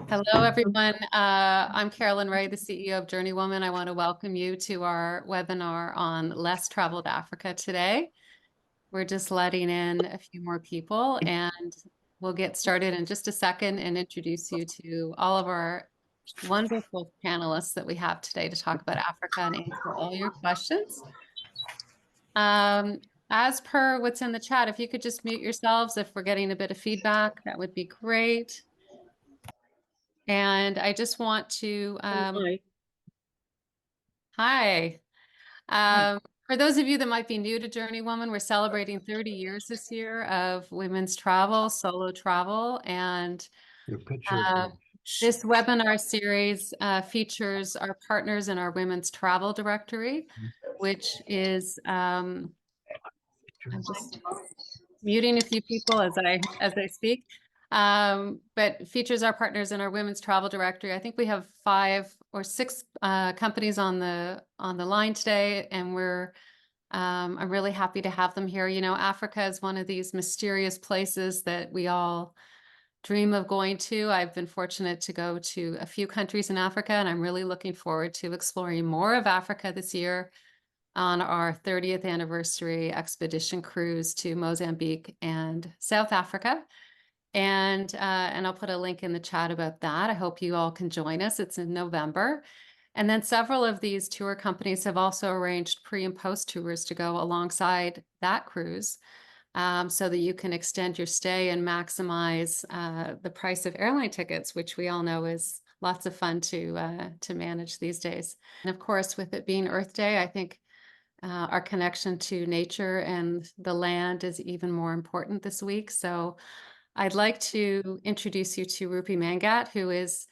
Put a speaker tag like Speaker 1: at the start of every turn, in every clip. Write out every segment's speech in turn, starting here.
Speaker 1: Hello, everyone. I'm Carolyn Ray, the CEO of JourneyWoman. I want to welcome you to our webinar on Less Traveled Africa today. We're just letting in a few more people, and we'll get started in just a second and introduce you to all of our wonderful panelists that we have today to talk about Africa and answer all your questions. As per what's in the chat, if you could just mute yourselves if we're getting a bit of feedback, that would be great. And I just want to, hi. For those of you that might be new to JourneyWoman, we're celebrating 30 years this year of women's travel, solo travel, and this webinar series features our partners in our women's travel directory, which is, I'm just muting a few people as I speak. But features our partners in our women's travel directory. I think we have 5 or 6 companies on the line today, and I'm really happy to have them here. You know, Africa is one of these mysterious places that we all dream of going to. I've been fortunate to go to a few countries in Africa, and I'm really looking forward to exploring more of Africa this year on our 30th anniversary expedition cruise to Mozambique and South Africa. And I'll put a link in the chat about that. I hope you all can join us. It's in November. And then several of these tour companies have also arranged pre and post tours to go alongside that cruise, so that you can extend your stay and maximize the price of airline tickets, which we all know is lots of fun to manage these days. And of course, with it being Earth Day, I think our connection to nature and the land is even more important this week. So I'd like to introduce you to Rupi Mangat, who is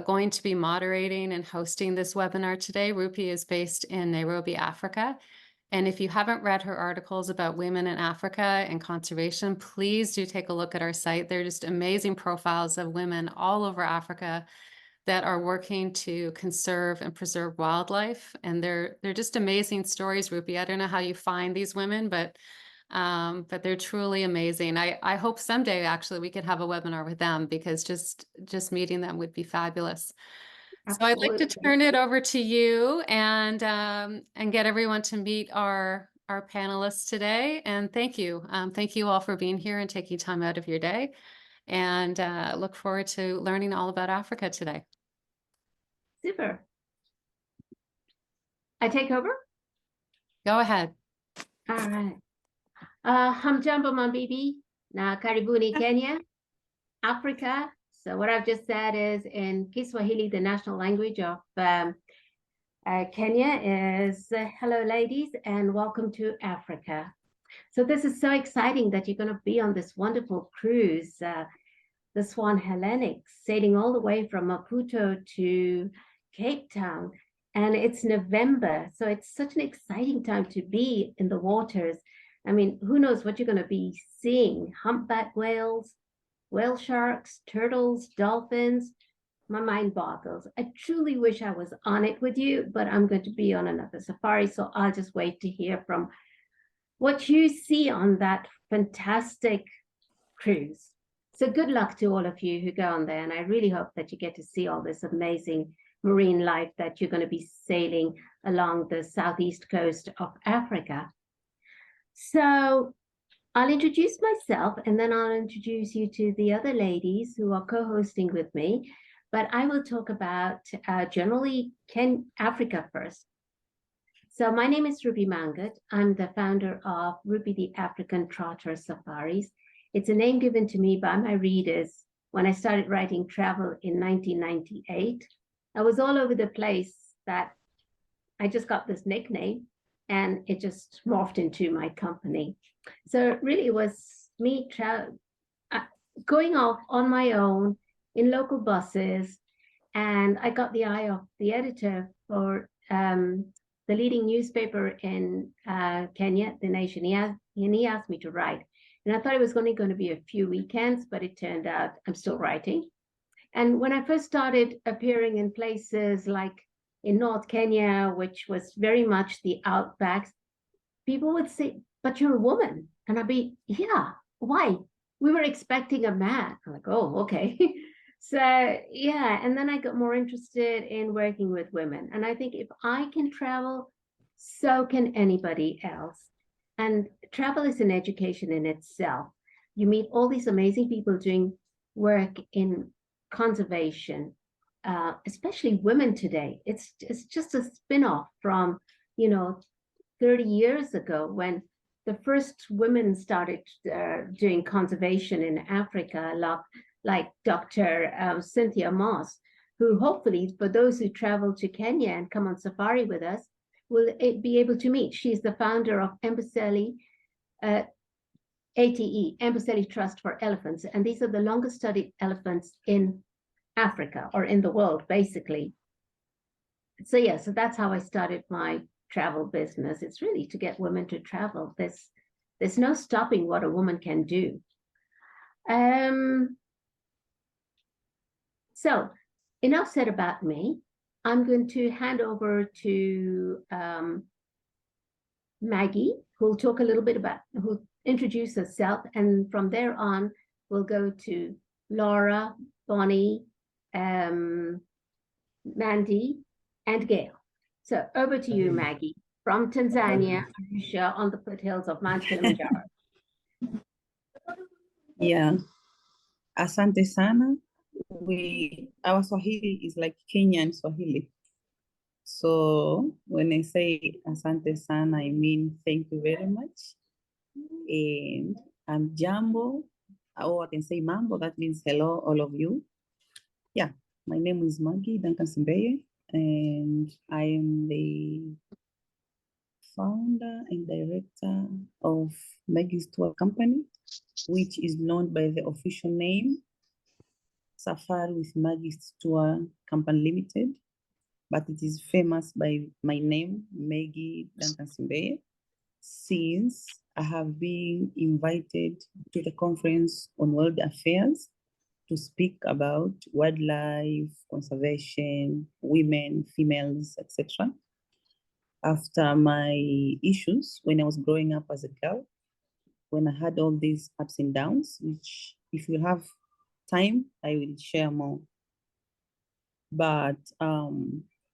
Speaker 1: going to be moderating and hosting this webinar today. Rupi is based in Nairobi, Africa. And if you haven't read her articles about women in Africa and conservation, please do take a look at our site. They're just amazing profiles of women all over Africa that are working to conserve and preserve wildlife. And they're just amazing stories, Rupi. I don't know how you find these women, but they're truly amazing. I hope someday actually we could have a webinar with them, because just meeting them would be fabulous.
Speaker 2: Absolutely.
Speaker 1: So I'd like to turn it over to you and get everyone to meet our panelists today. And thank you. Thank you all for being here and taking time out of your day. And look forward to learning all about Africa today.
Speaker 2: Super. I take over?
Speaker 1: Go ahead.
Speaker 2: All right. Hamjambo Mambibi, na karibuni Kenya, Africa. So what I've just said is in Kiswahili, the national language of Kenya, is hello ladies and welcome to Africa. So this is so exciting that you're going to be on this wonderful cruise, the Swan Hellenic, sailing all the way from Maputo to Cape Town. And it's November, so it's such an exciting time to be in the waters. I mean, who knows what you're going to be seeing? Humpback whales, whale sharks, turtles, dolphins. My mind boggles. I truly wish I was on it with you, but I'm going to be on another safari, so I'll just wait to hear from what you see on that fantastic cruise. So good luck to all of you who go on there, and I really hope that you get to see all this amazing marine life that you're going to be sailing along the southeast coast of Africa. So I'll introduce myself, and then I'll introduce you to the other ladies who are co-hosting with me. But I will talk about generally Africa first. So my name is Rupi Mangat. I'm the founder of Rupi the African Trotter Safaris. It's a name given to me by my readers when I started writing travel in 1998. I was all over the place that I just got this nickname, and it just morphed into my company. So really it was me going off on my own in local buses, and I got the eye of the editor for the leading newspaper in Kenya, The Nation. He asked me to write, and I thought it was only going to be a few weekends, but it turned out I'm still writing. And when I first started appearing in places like in North Kenya, which was very much the outbacks, people would say, "But you're a woman." And I'd be, "Yeah, why? We were expecting a man." I'm like, "Oh, okay." So yeah, and then I got more interested in working with women. And I think if I can travel, so can anybody else. And travel is an education in itself. You meet all these amazing people doing work in conservation, especially women today. It's just a spin-off from, 30 years ago when the first women started doing conservation in Africa, like Dr. Cynthia Moss, who hopefully, for those who travel to Kenya and come on safari with us, will be able to meet. She's the founder of Amboseli, ATE, Amboseli Trust for Elephants. And these are the longest studied elephants in Africa or in the world, basically. So yeah, so that's how I started my travel business. It's really to get women to travel. There's no stopping what a woman can do. So enough said about me. I'm going to hand over to Maggie, who'll talk a little bit who'll introduce herself. And from there on, we'll go to Laura, Bonnie, Mandy, and Gayle. So over to you, Maggie, from Tanzania, Arusha, on the foothills of Mount Kilimanjaro.
Speaker 3: Yeah, asante sana. Our Swahili is like Kenyan Swahili. So when I say asante sana, I mean thank you very much. And I'm Jambo, or I can say Mambo, that means hello, all of you. Yeah, my name is Maggie Duncan, and I am the founder and director of Maggie's Tour Company, which is known by the official name Safari with Maggie's Tour Company Limited, but it is famous by my name, Maggie Duncan, since I have been invited to the conference on world affairs to speak about wildlife, conservation, women, females, etc. After my issues when I was growing up as a girl, when I had all these ups and downs, which if you have time, I will share more. But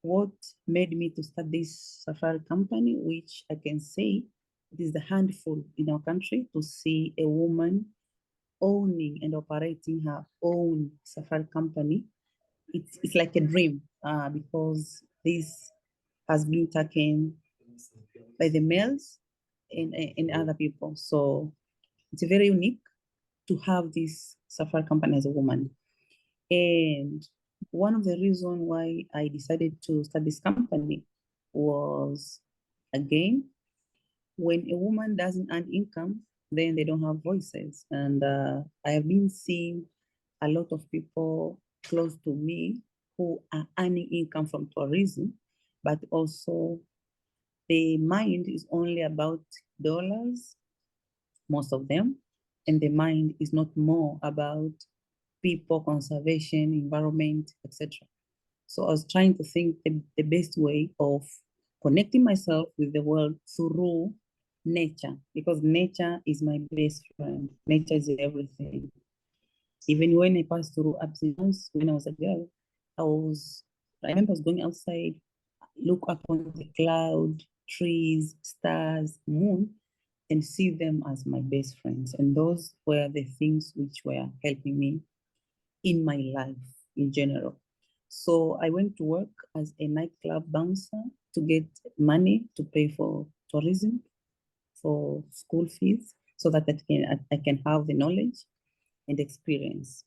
Speaker 3: what made me to start this safari company, which I can say it is the handful in our country to see a woman owning and operating her own safari company. It's like a dream because this has been taken by the males and other people. So it's very unique to have this safari company as a woman. And one of the reasons why I decided to start this company was, again, when a woman doesn't earn income, then they don't have voices. And I have been seeing a lot of people close to me who are earning income from tourism, but also the mind is only about dollars, most of them, and the mind is not more about people, conservation, environment, etc. So I was trying to think the best way of connecting myself with the world through nature, because nature is my best friend. Nature is everything. Even when I passed through ups and downs when I was a girl, I remember I was going outside, look up on the cloud, trees, stars, moon, and see them as my best friends. And those were the things which were helping me in my life in general. So I went to work as a nightclub bouncer to get money to pay for tourism, for school fees, so that I can have the knowledge and experience.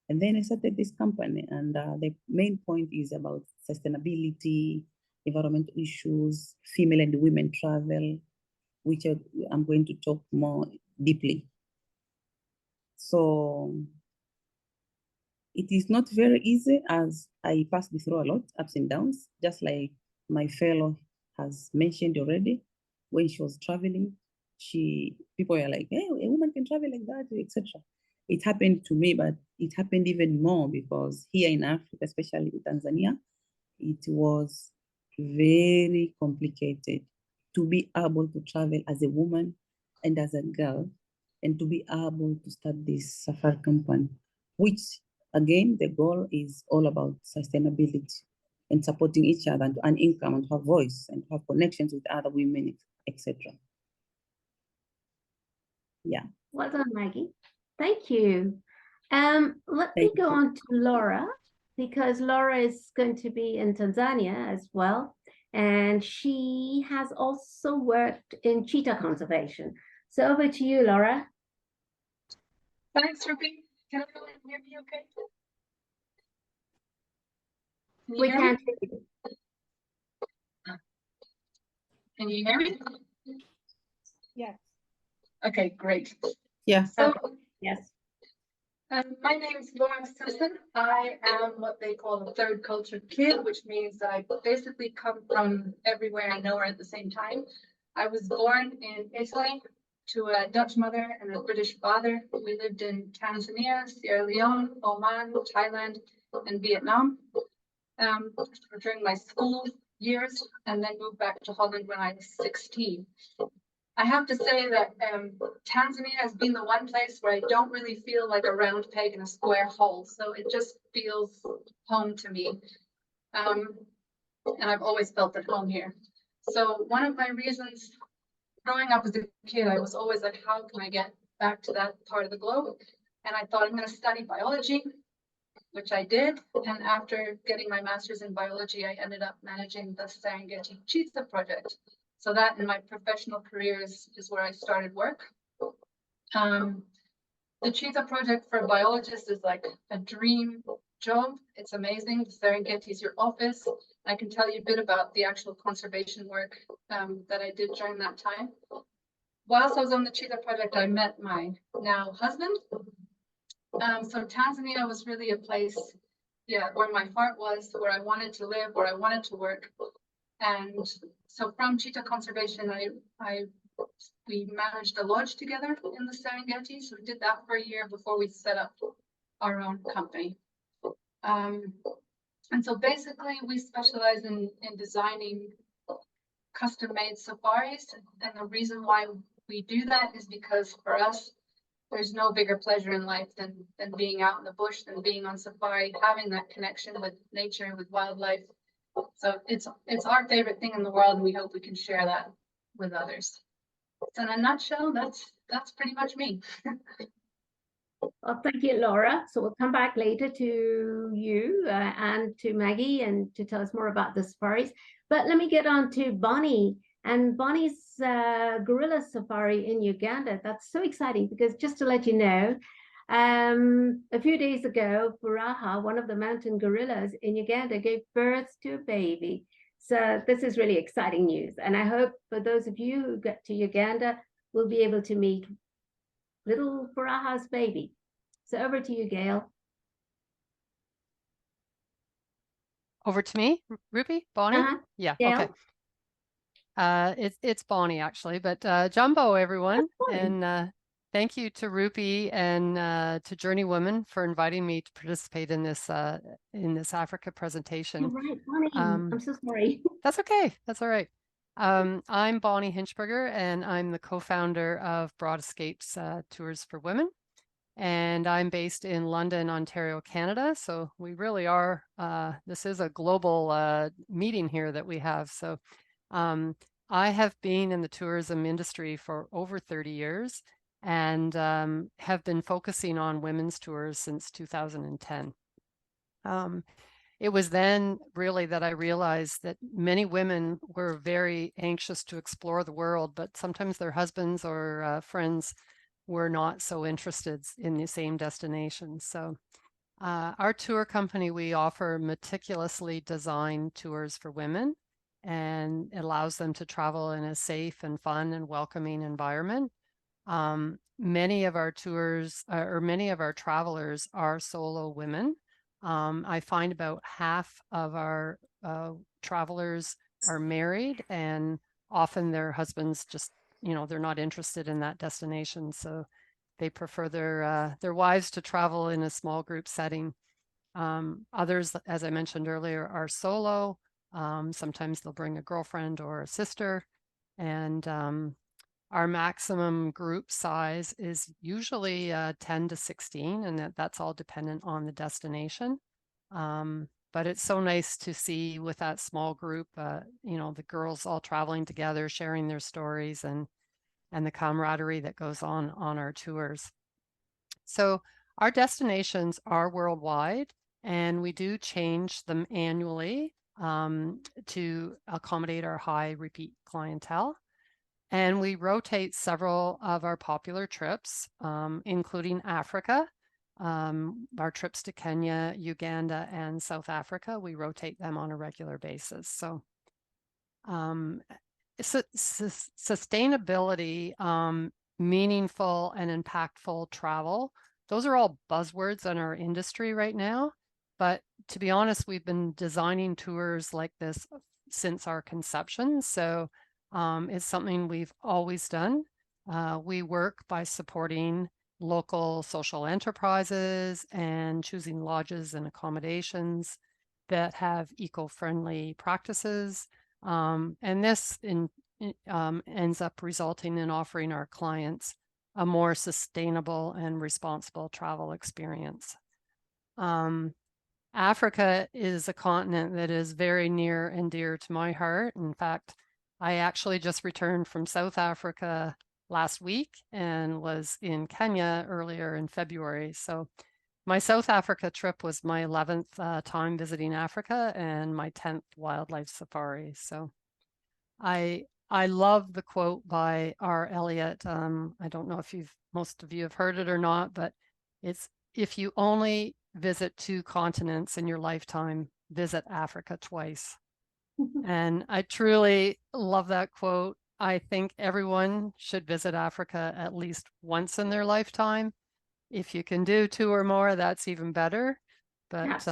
Speaker 3: And then I started this company, and the main point is about sustainability, environmental issues, female and women travel, which I'm going to talk more deeply. So it is not very easy, as I passed through a lot, ups and downs, just like my fellow has mentioned already. When she was traveling, people were like, hey, a woman can travel like that, etc. It happened to me, but it happened even more because here in Africa, especially in Tanzania, it was very complicated to be able to travel as a woman and as a girl, and to be able to start this safari company, which Again, the goal is all about sustainability and supporting each other and to earn income and to have voice and to have connections with other women, etc. Yeah.
Speaker 2: Well done, Maggie. Thank you. Let me
Speaker 3: Thank
Speaker 2: go
Speaker 3: you.
Speaker 2: on to Laura, because Laura is going to be in Tanzania as well. And she has also worked in cheetah conservation. So over to you, Laura.
Speaker 4: Thanks, Rupi. Can everyone hear me okay? Can you
Speaker 2: We
Speaker 4: hear me?
Speaker 2: can't hear you.
Speaker 4: Can you hear me?
Speaker 2: Yes.
Speaker 4: Okay, great.
Speaker 3: Yeah.
Speaker 4: So,
Speaker 2: Yes.
Speaker 4: my name is Laura Simpson. I am what they call a third culture kid, which means that I basically come from everywhere and nowhere at the same time. I was born in Italy to a Dutch mother and a British father. We lived in Tanzania, Sierra Leone, Oman, Thailand, and Vietnam during my school years, and then moved back to Holland when I was 16. I have to say that Tanzania has been the one place where I don't really feel like a round peg in a square hole. So it just feels home to me. And I've always felt at home here. So one of my reasons growing up as a kid, I was always like, how can I get back to that part of the globe? And I thought I'm going to study biology, which I did. And after getting my master's in biology, I ended up managing the Serengeti Cheetah Project. So that in my professional career is where I started work. The Cheetah Project for biologists is like a dream job. It's amazing. The Serengeti is your office. I can tell you a bit about the actual conservation work that I did during that time. Whilst I was on the Cheetah Project, I met my now husband. So Tanzania was really a place, where my heart was, where I wanted to live, where I wanted to work. And so from cheetah conservation, we managed a lodge together in the Serengeti. So we did that for a year before we set up our own company. And so basically we specialize in designing custom-made safaris. And the reason why we do that is because for us, there's no bigger pleasure in life than being out in the bush, than being on safari, having that connection with nature, with wildlife. So it's our favorite thing in the world, and we hope we can share that with others. So in a nutshell, that's pretty much me.
Speaker 2: Well, thank you, Laura. So we'll come back later to you and to Maggie and to tell us more about the safaris. But let me get on to Bonnie. And Bonnie's gorilla safari in Uganda. That's so exciting because just to let you know, a few days ago, Furaha, one of the mountain gorillas in Uganda, gave birth to a baby. So this is really exciting news. And I hope for those of you who get to Uganda, will be able to meet little Furaha's baby. So over to you, Gayle.
Speaker 5: Over to me, Rupi, Bonnie? Yeah,
Speaker 2: Gayle.
Speaker 5: okay. It's Bonnie actually, but Jumbo everyone, and thank you to Rupi and to JourneyWoman for inviting me to participate in this Africa presentation.
Speaker 2: You're right, Bonnie. I'm so sorry.
Speaker 5: That's okay. That's all right. I'm Bonnie Hinschberger, and I'm the co-founder of Broad Escapes Tours for Women. And I'm based in London, Ontario, Canada. So we really are, this is a global meeting here that we have. So I have been in the tourism industry for over 30 years and have been focusing on women's tours since 2010. It was then really that I realized that many women were very anxious to explore the world, but sometimes their husbands or friends were not so interested in the same destination. So our tour company, we offer meticulously designed tours for women, and it allows them to travel in a safe and fun and welcoming environment. Many of our tours or many of our travelers are solo women. I find about half of our travelers are married, and often their husbands just, they're not interested in that destination. So they prefer their wives to travel in a small group setting. Others, as I mentioned earlier, are solo. Sometimes they'll bring a girlfriend or a sister. And our maximum group size is usually 10 to 16, and that's all dependent on the destination. But it's so nice to see with that small group, you know, the girls all traveling together, sharing their stories and the camaraderie that goes on our tours. So our destinations are worldwide, and we do change them annually to accommodate our high repeat clientele. And we rotate several of our popular trips, including Africa. Our trips to Kenya, Uganda, and South Africa, we rotate them on a regular basis. So sustainability, meaningful and impactful travel, those are all buzzwords in our industry right now. But to be honest, we've been designing tours like this since our conception. So it's something we've always done. We work by supporting local social enterprises and choosing lodges and accommodations that have eco-friendly practices. And this ends up resulting in offering our clients a more sustainable and responsible travel experience. Africa is a continent that is very near and dear to my heart. In fact, I actually just returned from South Africa last week and was in Kenya earlier in February. So my South Africa trip was my 11th time visiting Africa and my 10th wildlife safari. So I love the quote by R. Elliot. I don't know if most of you have heard it or not, but it's, if you only visit 2 continents in your lifetime, visit Africa twice. And I truly love that quote. I think everyone should visit Africa at least once in their lifetime. If you can do 2 or more, that's even better. But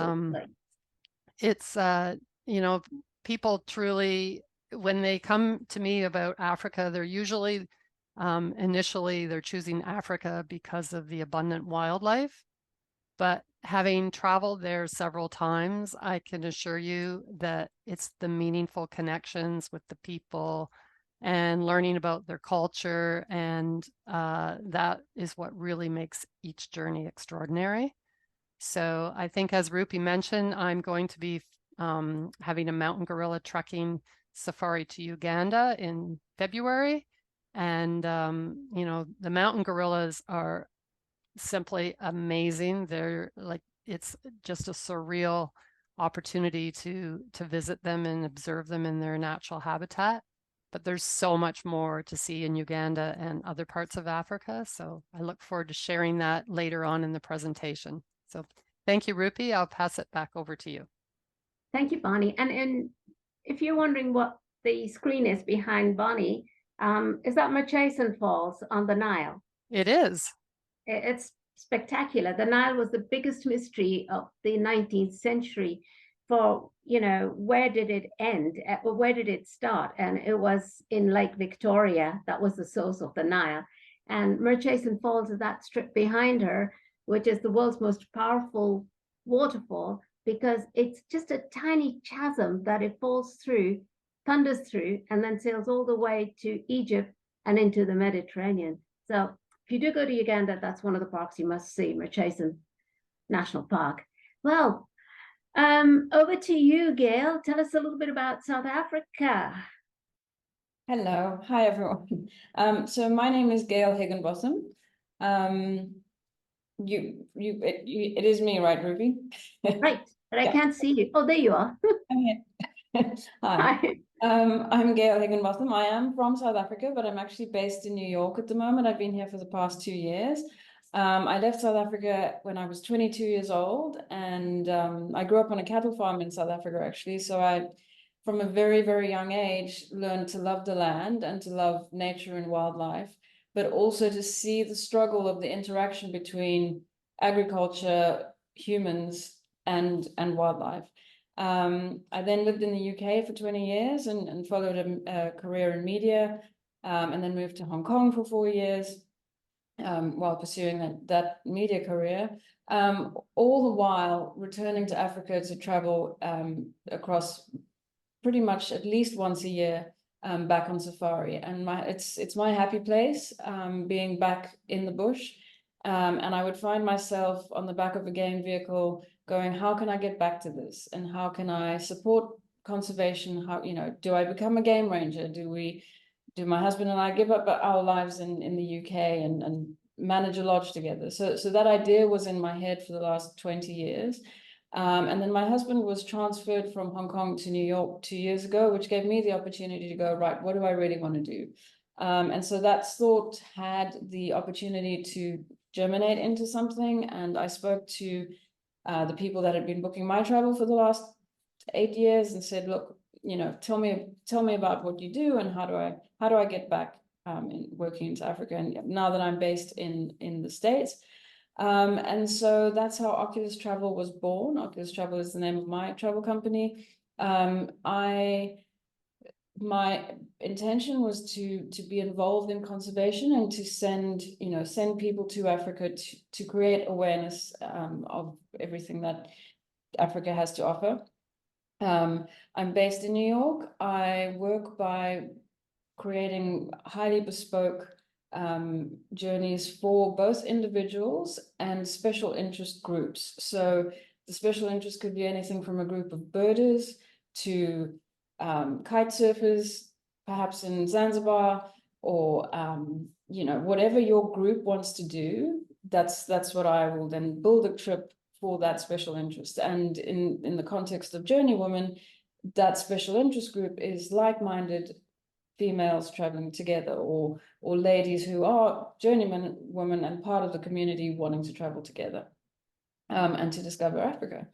Speaker 5: it's, you know, people truly, when they come to me about Africa, they're usually, initially, they're choosing Africa because of the abundant wildlife. But having traveled there several times, I can assure you that it's the meaningful connections with the people and learning about their culture. And that is what really makes each journey extraordinary. So I think, as Rupi mentioned, I'm going to be having a mountain gorilla trekking safari to Uganda in February. And, you know, the mountain gorillas are simply amazing. They're like, it's just a surreal opportunity to visit them and observe them in their natural habitat. But there's so much more to see in Uganda and other parts of Africa. So I look forward to sharing that later on in the presentation. So thank you, Rupi. I'll pass it back over to you.
Speaker 2: Thank you, Bonnie. And if you're wondering what the screen is behind Bonnie, is that Murchison Falls on the Nile?
Speaker 5: It is.
Speaker 2: It's spectacular. The Nile was the biggest mystery of the 19th century. For, you know, where did it end? Where did it start? And it was in Lake Victoria. That was the source of the Nile. And Murchison Falls is that strip behind her, which is the world's most powerful waterfall, because it's just a tiny chasm that it falls through, thunders through, and then sails all the way to Egypt and into the Mediterranean. So if you do go to Uganda, that's one of the parks you must see, Murchison National Park. Well, over to you, Gayle. Tell us a little bit about South Africa.
Speaker 6: Hello, hi everyone. So my name is Gayle Higginbotham. It is me, right, Ruby?
Speaker 2: Right, but I
Speaker 6: Yeah.
Speaker 2: can't see you. Oh, there you are.
Speaker 6: Hi.
Speaker 2: Hi.
Speaker 6: I'm Gayle Higginbotham. I am from South Africa, but I'm actually based in New York at the moment. I've been here for the past 2 years. I left South Africa when I was 22 years old, and I grew up on a cattle farm in South Africa, actually. So I, from a very, very young age, learned to love the land and to love nature and wildlife, but also to see the struggle of the interaction between agriculture, humans, and wildlife. I then lived in the UK for 20 years and followed a career in media, and then moved to Hong Kong for 4 years. While pursuing that media career, all the while returning to Africa to travel across pretty much at least once a year back on safari, and it's my happy place, being back in the bush. And I would find myself on the back of a game vehicle going, how can I get back to this? And how can I support conservation? How, do I become a game ranger? Do my husband and I give up our lives in the UK and manage a lodge together? So that idea was in my head for the last 20 years. And then my husband was transferred from Hong Kong to New York 2 years ago, which gave me the opportunity to go, right, what do I really want to do? And so that thought had the opportunity to germinate into something. And I spoke to the people that had been booking my travel for the last 8 years and said, look, tell me about what you do, and how do I get back in working into Africa? And now that I'm based in the States. And so that's how Oculus Travel was born. Oculus Travel is the name of my travel company. My intention was to be involved in conservation and to send people to Africa to create awareness of everything that Africa has to offer. I'm based in New York. I work by creating highly bespoke journeys for both individuals and special interest groups. So the special interest could be anything from a group of birders to kite surfers, perhaps in Zanzibar, or whatever your group wants to do. That's what I will then build a trip for that special interest. And in the context of JourneyWoman, that special interest group is like-minded females traveling together, or ladies who are JourneyWoman and part of the community wanting to travel together and to discover Africa.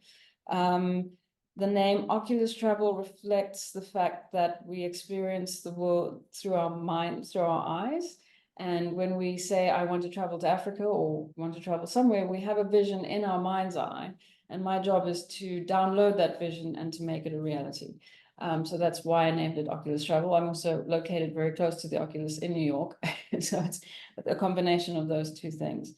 Speaker 6: The name Oculus Travel reflects the fact that we experience the world through our mind, through our eyes. And when we say, I want to travel to Africa or want to travel somewhere, we have a vision in our mind's eye. And my job is to download that vision and to make it a reality. So that's why I named it Oculus Travel. I'm also located very close to the Oculus in New York. So it's a combination of those two things.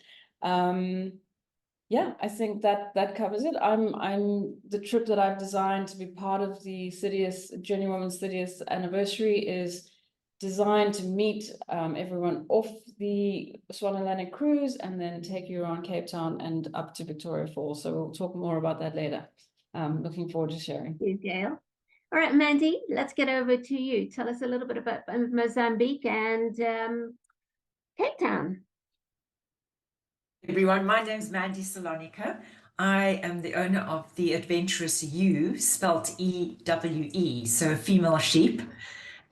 Speaker 6: Yeah, I think that covers it. I'm the trip that I've designed to be part of the JourneyWoman's 30th anniversary is designed to meet everyone off the Swan Atlantic cruise and then take you around Cape Town and up to Victoria Falls. So we'll talk more about that later. Looking forward to sharing.
Speaker 2: Thank you, Gayle. All right, Mandy, let's get over to you. Tell us a little bit about Mozambique and Cape Town.
Speaker 7: Everyone, my name is Mandy Salonika. I am the owner of the Adventurous U, spelt E-W-E, so female sheep.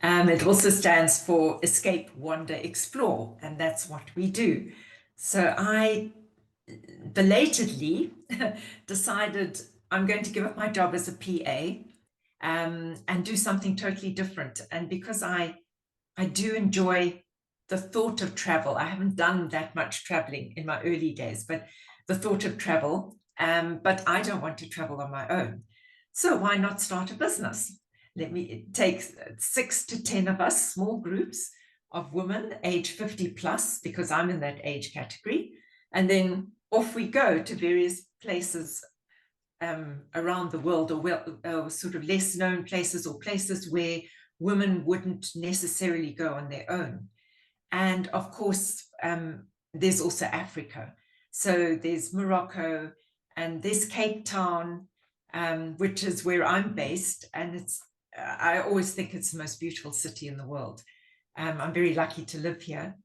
Speaker 7: It also stands for Escape, Wander, Explore, and that's what we do. So I belatedly decided I'm going to give up my job as a PA and do something totally different. And because I do enjoy the thought of travel. I haven't done that much traveling in my early days, but the thought of travel, but I don't want to travel on my own. So why not start a business? Let me take 6 to 10 of us, small groups of women, age 50 plus, because I'm in that age category. And then off we go to various places around the world, or sort of less known places, or places where women wouldn't necessarily go on their own. And of course, there's also Africa. So there's Morocco and there's Cape Town, which is where I'm based. And I always think it's the most beautiful city in the world. I'm very lucky to live here.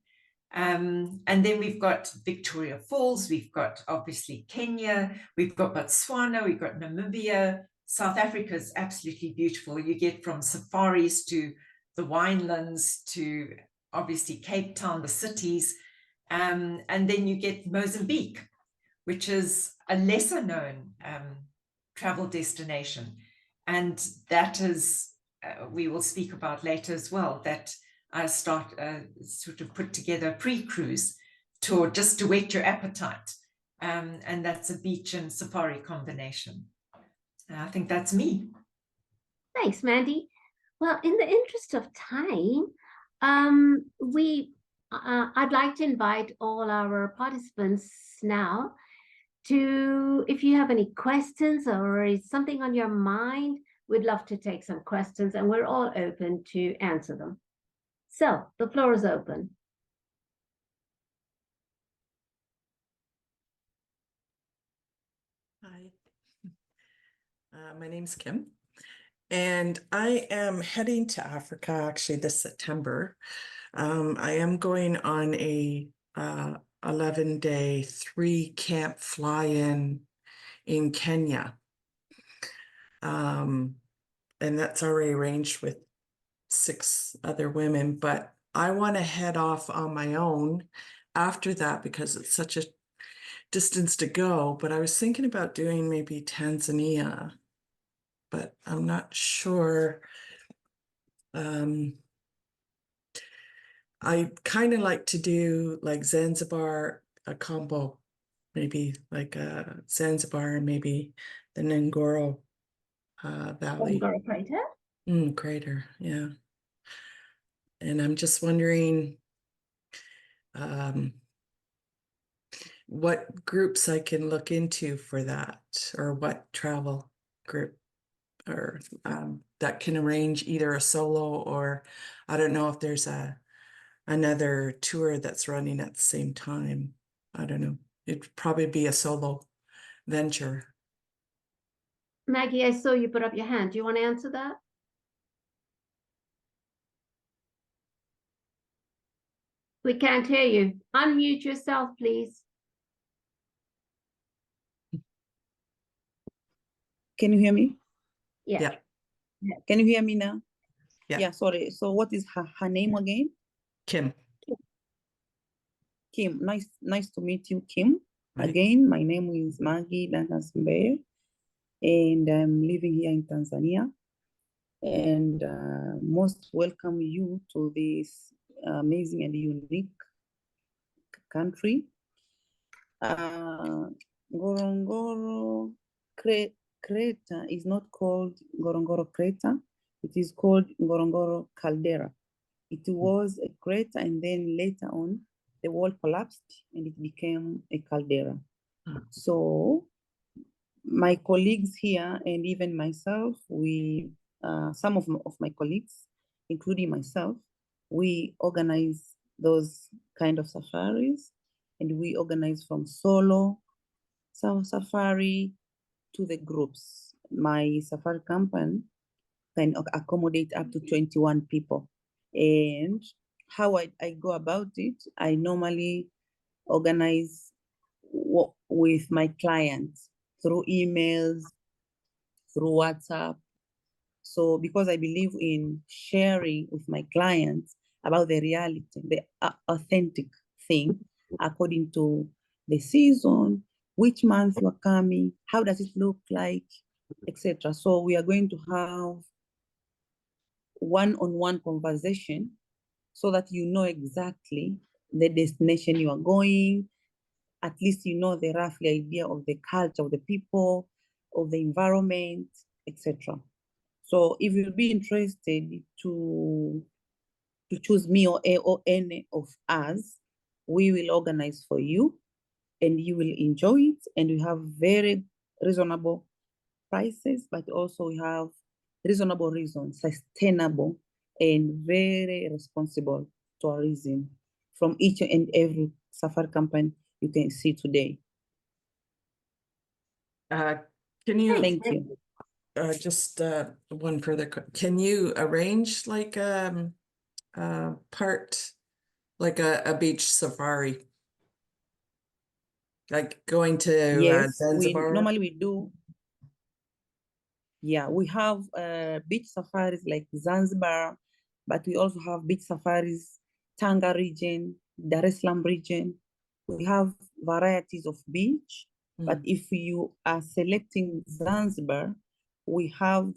Speaker 7: And then we've got Victoria Falls. We've got obviously Kenya. We've got Botswana. We've got Namibia. South Africa is absolutely beautiful. You get from safaris to the winelands to obviously Cape Town, the cities, and then you get Mozambique, which is a lesser known travel destination. And that is, we will speak about later as well, that I sort of put together a pre-cruise tour just to whet your appetite. And that's a beach and safari combination. I think that's me.
Speaker 2: Thanks, Mandy. Well, in the interest of time, I'd like to invite all our participants now to, if you have any questions or is something on your mind, we'd love to take some questions, and we're all open to answer them. So the floor is open.
Speaker 8: Hi, my name's Kim, and I am heading to Africa actually this September. I am going on a 11-day 3-camp fly-in Kenya. And that's already arranged with 6 other women, but I want to head off on my own after that because it's such a distance to go. But I was thinking about doing maybe Tanzania, but I'm not sure. I kind of like to do like Zanzibar, a combo, maybe like Zanzibar, maybe the Ngoro Valley.
Speaker 2: Ngoro Crater?
Speaker 8: Crater, yeah. And I'm just wondering what groups I can look into for that, or what travel group, or that can arrange either a solo, or I don't know if there's another tour that's running at the same time. I don't know. It'd probably be a solo venture.
Speaker 2: Maggie, I saw you put up your hand. Do you want to answer that? We can't hear you. Unmute yourself, please.
Speaker 3: Can you hear me?
Speaker 2: Yeah.
Speaker 3: Can you hear me now?
Speaker 8: Yeah.
Speaker 3: Yeah, sorry. So what is her name again?
Speaker 8: Kim.
Speaker 3: Kim. Nice to meet you, Kim.
Speaker 8: Right.
Speaker 3: Again, my name is Maggie Duncan, and I'm living here in Tanzania. And most welcome you to this amazing and unique country. Ngorongoro crater is not called Ngorongoro crater. It is called Ngorongoro caldera. It was a crater, and then later on, the wall collapsed and it became a caldera. So my colleagues here, and even myself, some of my colleagues, including myself, we organize those kind of safaris, and we organize from solo safari to the groups. My safari company can accommodate up to 21 people. And how I go about it, I normally organize with my clients through emails, through WhatsApp. So because I believe in sharing with my clients about the reality, the authentic thing, according to the season, which month you are coming, how does it look like, etc. So we are going to have one-on-one conversation so that you know exactly the destination you are going. At least you know the roughly idea of the culture of the people, of the environment, etc. So if you'll be interested to choose me or any of us, we will organize for you and you will enjoy it. And we have very reasonable prices, but also we have reasonable reasons, sustainable and very responsible tourism from each and every safari company you can see today.
Speaker 8: Can you?
Speaker 3: Thank you.
Speaker 8: Just one further. Can you arrange like part, like a beach safari, like going to
Speaker 3: Yes,
Speaker 8: Zanzibar?
Speaker 3: normally we do. Yeah, we have beach safaris like Zanzibar, but we also have beach safaris, Tanga region, Dar es Salaam region. We have varieties of beach, but if you are selecting Zanzibar, we have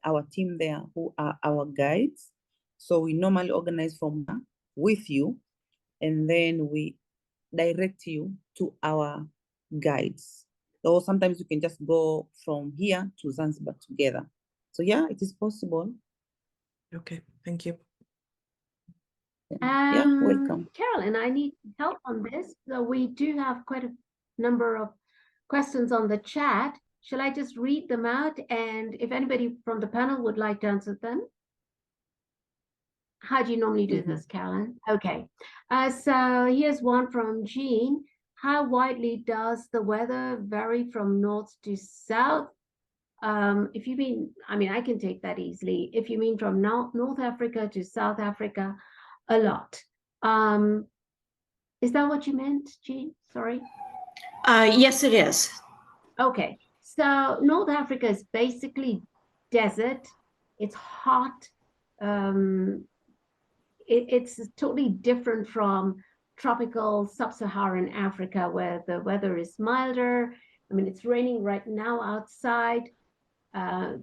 Speaker 3: our team there who are our guides. So we normally organize with you, and then we direct you to our guides. Or sometimes you can just go from here to Zanzibar together. So yeah, it is possible.
Speaker 8: Okay, thank you.
Speaker 3: Yeah, welcome.
Speaker 2: Carolyn, I need help on this. So we do have quite a number of questions on the chat. Shall I just read them out? And if anybody from the panel would like to answer them? How do you normally do this, Callan? Okay. So here's one from Jean. How widely does the weather vary from north to south? If you mean, I mean, I can take that easily. If you mean from North Africa to South Africa, a lot. Is that what you meant, Jean? Sorry.
Speaker 9: Yes, it is.
Speaker 2: Okay. So North Africa is basically desert. It's hot. It's totally different from tropical sub-Saharan Africa, where the weather is milder. I mean, it's raining right now outside.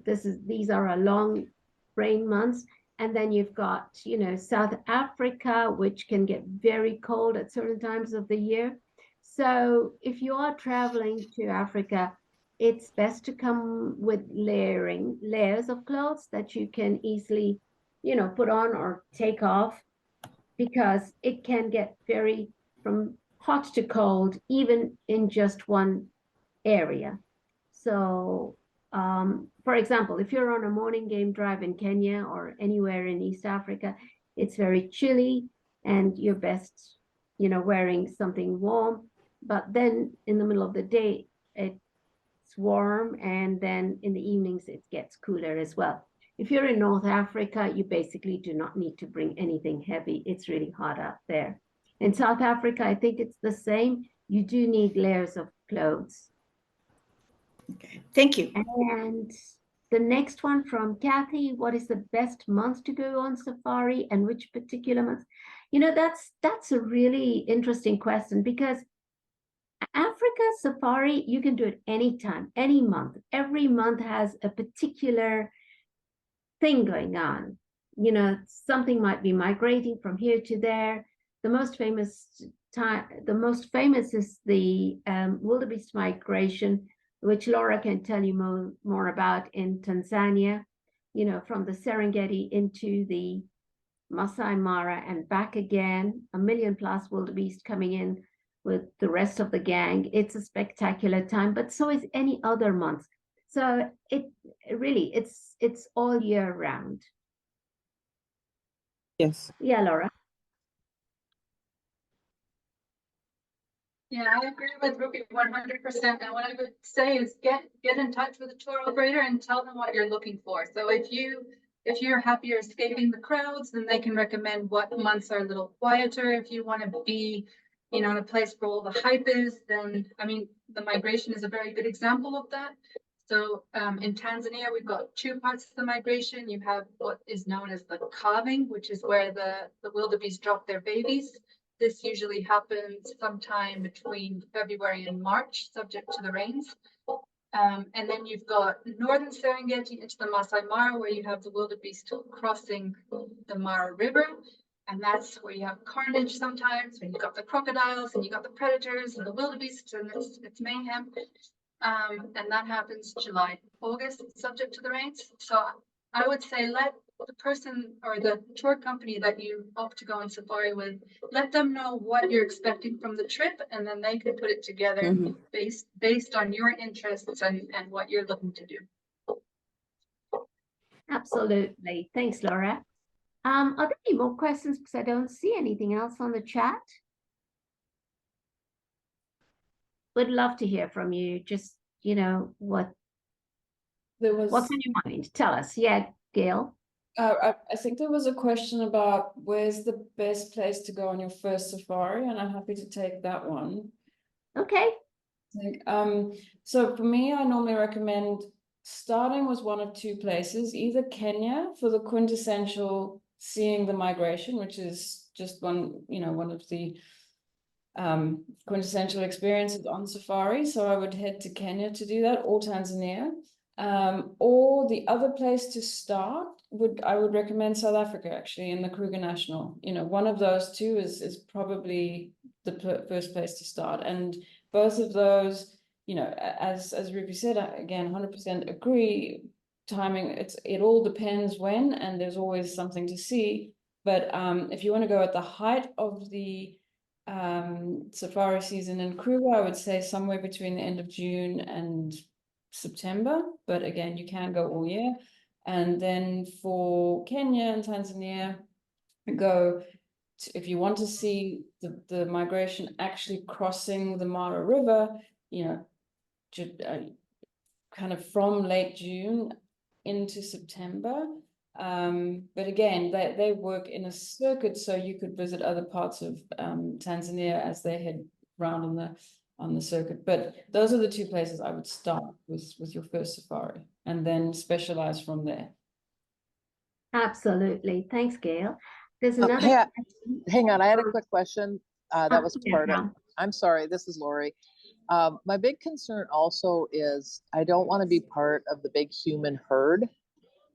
Speaker 2: These are a long rain months. And then you've got, you know, South Africa, which can get very cold at certain times of the year. So if you are traveling to Africa, it's best to come with layers of clothes that you can easily, you know, put on or take off, because it can get very from hot to cold, even in just one area. So, for example, if you're on a morning game drive in Kenya or anywhere in East Africa, it's very chilly and you're best, you know, wearing something warm. But then in the middle of the day, it's warm, and then in the evenings, it gets cooler as well. If you're in North Africa, you basically do not need to bring anything heavy. It's really hot out there. In South Africa, I think it's the same. You do need layers of clothes.
Speaker 9: Okay, thank you.
Speaker 2: And the next one from Kathy, what is the best month to go on safari, and which particular month? You know, that's a really interesting question, because Africa safari, you can do it anytime, any month. Every month has a particular thing going on. You know, something might be migrating from here to there. The most famous is the wildebeest migration, which Laura can tell you more about, in Tanzania, you know, from the Serengeti into the Masai Mara and back again, 1 million plus wildebeest coming in with the rest of the gang. It's a spectacular time, but so is any other month. So it really, it's all year round.
Speaker 3: Yes.
Speaker 2: Yeah, Laura.
Speaker 4: Yeah, I agree with Rupi 100%. And what I would say is get in touch with the tour operator and tell them what you're looking for. So if you're happier escaping the crowds, then they can recommend what months are a little quieter. If you want to be, you know, in a place where all the hype is, then, I mean, the migration is a very good example of that. So in Tanzania, we've got two parts of the migration. You have what is known as the calving, which is where the wildebeest drop their babies. This usually happens sometime between February and March, subject to the rains. And then you've got northern Serengeti into the Masai Mara, where you have the wildebeest crossing the Mara River. And that's where you have carnage sometimes, when you've got the crocodiles and you've got the predators and the wildebeest, and it's mayhem. And that happens July, August, subject to the rains. So I would say let the person or the tour company that you hope to go on safari with, let them know what you're expecting from the trip, and then they can put it together based on your interests and what you're looking to do.
Speaker 2: Absolutely. Thanks, Laura. Are there any more questions? Because I don't see anything else on the chat. Would love to hear from you. Just, you know, what's on your mind? Tell us. Yeah, Gayle.
Speaker 6: I think there was a question about where's the best place to go on your first safari, and I'm happy to take that one.
Speaker 2: Okay.
Speaker 6: So for me, I normally recommend starting with one of two places, either Kenya for the quintessential seeing the migration, which is just one of the quintessential experiences on safari. So I would head to Kenya to do that, or Tanzania. Or the other place to start I would recommend South Africa, actually, in the Kruger National. You know, one of those two is probably the first place to start. And both of those, you know, as Rupi said, again, 100% agree. Timing, it all depends when, and there's always something to see. But if you want to go at the height of the safari season in Kruger, I would say somewhere between the end of June and September, but again, you can go all year. And then for Kenya and Tanzania, if you want to see the migration actually crossing the Mara River, you know, kind of from late June into September. But again, they work in a circuit, so you could visit other parts of Tanzania as they head round on the circuit. But those are the two places I would start with your first safari, and then specialize from there.
Speaker 2: Absolutely. Thanks, Gayle. There's another
Speaker 10: hang on, I had a quick question. That was
Speaker 2: yeah,
Speaker 10: part of, I'm sorry, this is Lori. My big concern also is I don't want to be part of the big human herd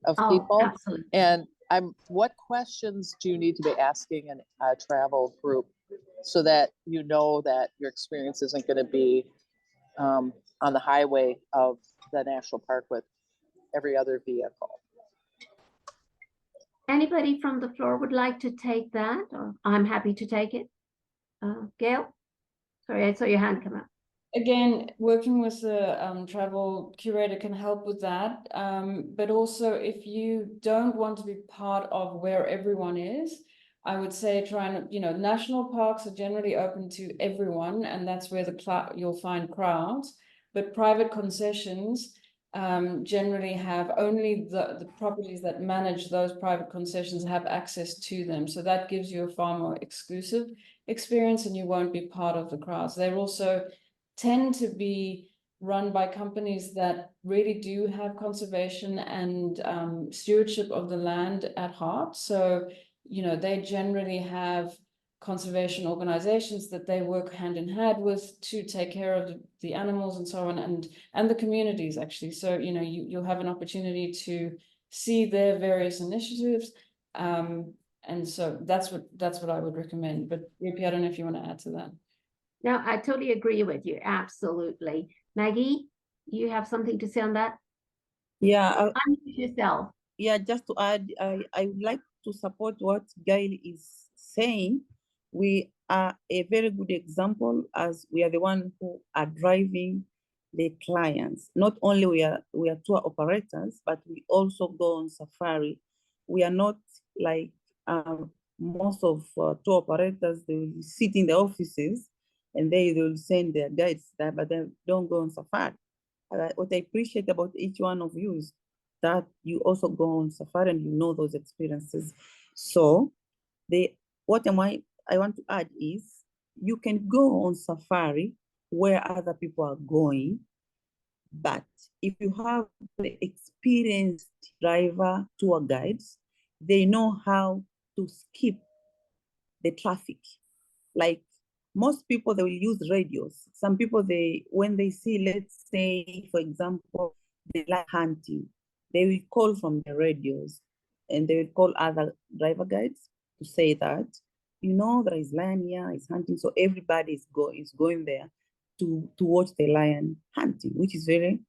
Speaker 10: of people.
Speaker 2: Absolutely.
Speaker 10: And what questions do you need to be asking in a travel group so that you know that your experience isn't going to be on the highway of the national park with every other vehicle?
Speaker 2: Anybody from the floor would like to take that, or I'm happy to take it. Gayle? Sorry, I saw your hand come up.
Speaker 6: Again, working with a travel curator can help with that. But also, if you don't want to be part of where everyone is, I would say try and, national parks are generally open to everyone, and that's where you'll find crowds. But private concessions generally have only the properties that manage those private concessions have access to them. So that gives you a far more exclusive experience, and you won't be part of the crowds. They're also tend to be run by companies that really do have conservation and stewardship of the land at heart. So, they generally have conservation organizations that they work hand in hand with to take care of the animals and so on, and the communities actually. So, you'll have an opportunity to see their various initiatives. And so that's what I would recommend. But Rupi, I don't know if you want to add to that.
Speaker 2: No, I totally agree with you. Absolutely. Maggie, you have something to say on that?
Speaker 3: Yeah.
Speaker 2: Unmute yourself.
Speaker 3: Yeah, just to add, I would like to support what Gayle is saying. We are a very good example, as we are the one who are driving the clients. Not only we are tour operators, but we also go on safari. We are not like most of tour operators. They will sit in the offices and they will send their guides there, but they don't go on safari. What I appreciate about each one of you is that you also go on safari and you know those experiences. So what I want to add is you can go on safari where other people are going, but if you have the experienced driver tour guides, they know how to skip the traffic. Like most people, they will use radios. Some people, when they see, let's say, for example, they like hunting, they will call from the radios and they will call other driver guides to say that, there is lion here, it's hunting. So everybody is going there to watch the lion hunting, which is very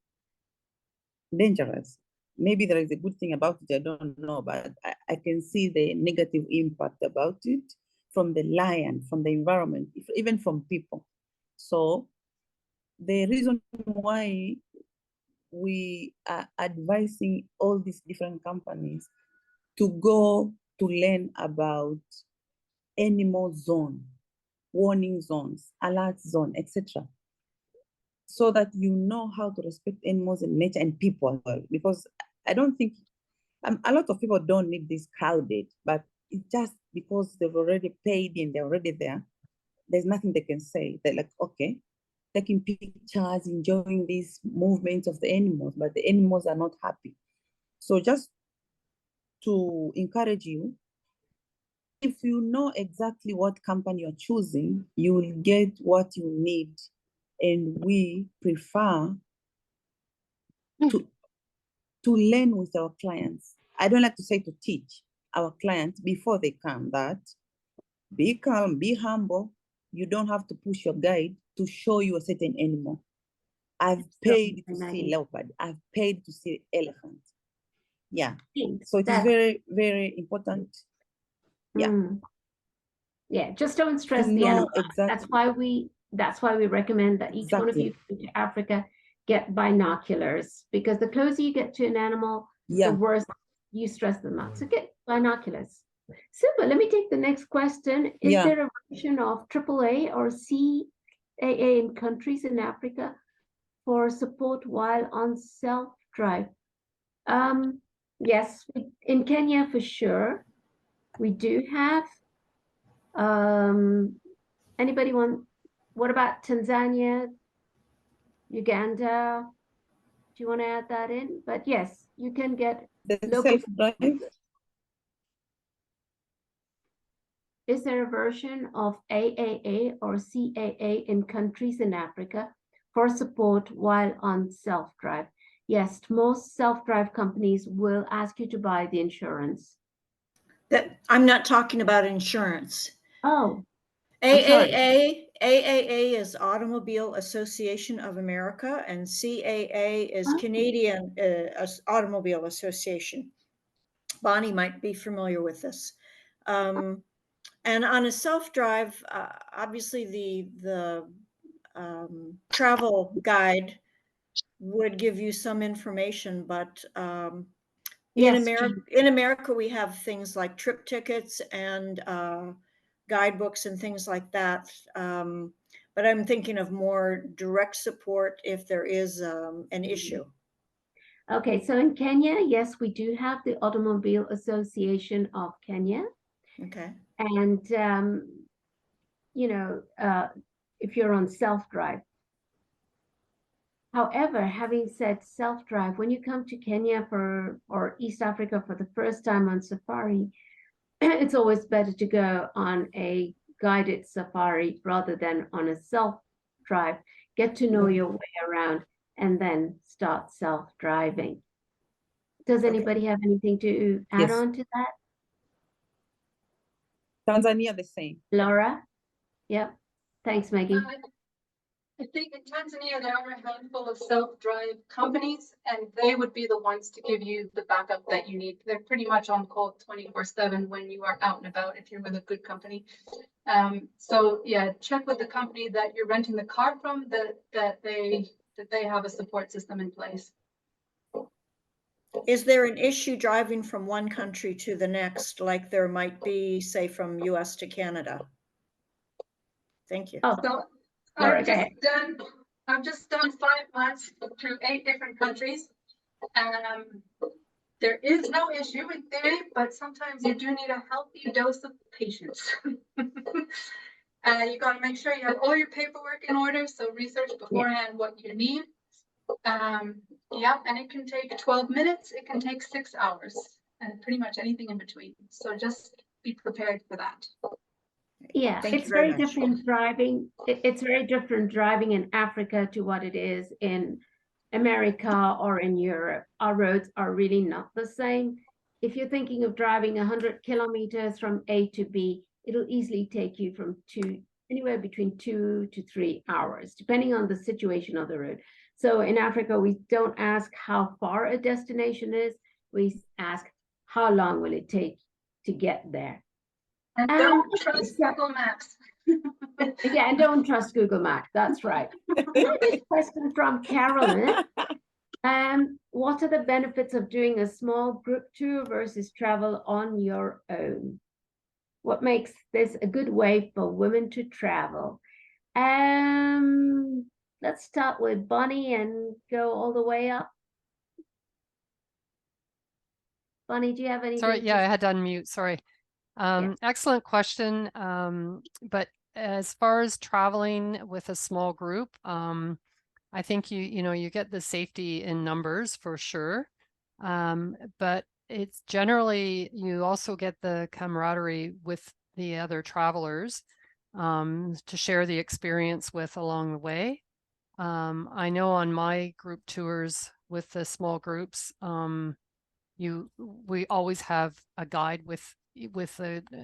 Speaker 3: dangerous. Maybe there is a good thing about it, I don't know, but I can see the negative impact about it from the lion, from the environment, even from people. So the reason why we are advising all these different companies to go to learn about animal zone, warning zones, alert zone, etc., so that you know how to respect animals and nature and people as well. Because I don't think, a lot of people don't need this crowded, but it's just because they've already paid and they're already there, there's nothing they can say. They're like, okay, taking pictures, enjoying these movements of the animals, but the animals are not happy. So just to encourage you, if you know exactly what company you're choosing, you will get what you need. And we prefer to learn with our clients. I don't like to say to teach our clients before they come that be calm, be humble. You don't have to push your guide to show you a certain animal. I've paid to see leopard. I've paid to see elephant. Yeah. So it is very, very important. Yeah.
Speaker 2: Yeah, just don't stress the animal. Exactly. That's why we recommend that each one of you go to Africa, get binoculars, because the closer you get to an animal,
Speaker 3: Yeah.
Speaker 2: the worse you stress them out. So get binoculars. Super. Let me take the next question. Is
Speaker 3: Yeah.
Speaker 2: there a version of AAA or CAA in countries in Africa for support while on self-drive? Yes, in Kenya for sure. We do have. Anybody want? What about Tanzania, Uganda? Do you want to add that in? But yes, you can get
Speaker 3: The
Speaker 2: local.
Speaker 3: self-drive.
Speaker 2: Is there a version of AAA or CAA in countries in Africa for support while on self-drive? Yes, most self-drive companies will ask you to buy the insurance.
Speaker 9: That I'm not talking about insurance.
Speaker 2: Oh, I'm sorry.
Speaker 9: AAA is Automobile Association of America, and CAA is
Speaker 2: Oh.
Speaker 9: Canadian Automobile Association. Bonnie might be familiar with this. And on a self-drive, obviously the travel guide would give you some information, but
Speaker 2: Yes,
Speaker 9: in America, we have things like trip tickets and guidebooks and things like that. But I'm thinking of more direct support if there is an issue.
Speaker 2: Okay, so in Kenya, yes, we do have the Automobile Association of Kenya.
Speaker 9: Okay.
Speaker 2: And, you know, if you're on self-drive. However, having said self-drive, when you come to Kenya or East Africa for the first time on safari, it's always better to go on a guided safari rather than on a self-drive. Get to know your way around and then start self-driving. Does anybody have anything to add on to that?
Speaker 3: Tanzania, the same.
Speaker 2: Laura? Yep. Thanks, Maggie.
Speaker 4: I think in Tanzania, there are a handful of self-drive companies, and they would be the ones to give you the backup that you need. They're pretty much on call 24/7 when you are out and about if you're with a good company. So yeah, check with the company that you're renting the car from that they have a support system in place.
Speaker 9: Is there an issue driving from one country to the next, like there might be, say, from US to Canada? Thank you.
Speaker 2: Oh,
Speaker 4: So
Speaker 2: Laura,
Speaker 4: I've just done 5 months through 8 different countries. There is no issue in theory, but sometimes you do need a healthy dose of patience. You got to make sure you have all your paperwork in order. So research beforehand what you need. Yeah, and it can take 12 minutes. It can take 6 hours, and pretty much anything in between. So just be prepared for that.
Speaker 2: Yeah, it's very different driving. It's very different driving in Africa to what it is in America or in Europe. Our roads are really not the same. If you're thinking of driving 100 kilometers from A to B, it'll easily take you from anywhere between 2 to 3 hours, depending on the situation of the road. So in Africa, we don't ask how far a destination is. We ask how long will it take to get there.
Speaker 4: And don't trust Google Maps.
Speaker 2: Yeah, and don't trust Google Maps. That's right. Question from Carolyn. What are the benefits of doing a small group tour versus travel on your own? What makes this a good way for women to travel? Let's start with Bonnie and go all the way up. Bonnie, do you have anything?
Speaker 5: Sorry, yeah, I had to unmute. Sorry. Excellent question. But as far as traveling with a small group, I think you get the safety in numbers for sure. But it's generally you also get the camaraderie with the other travelers to share the experience with along the way. I know on my group tours with the small groups, we always have a guide with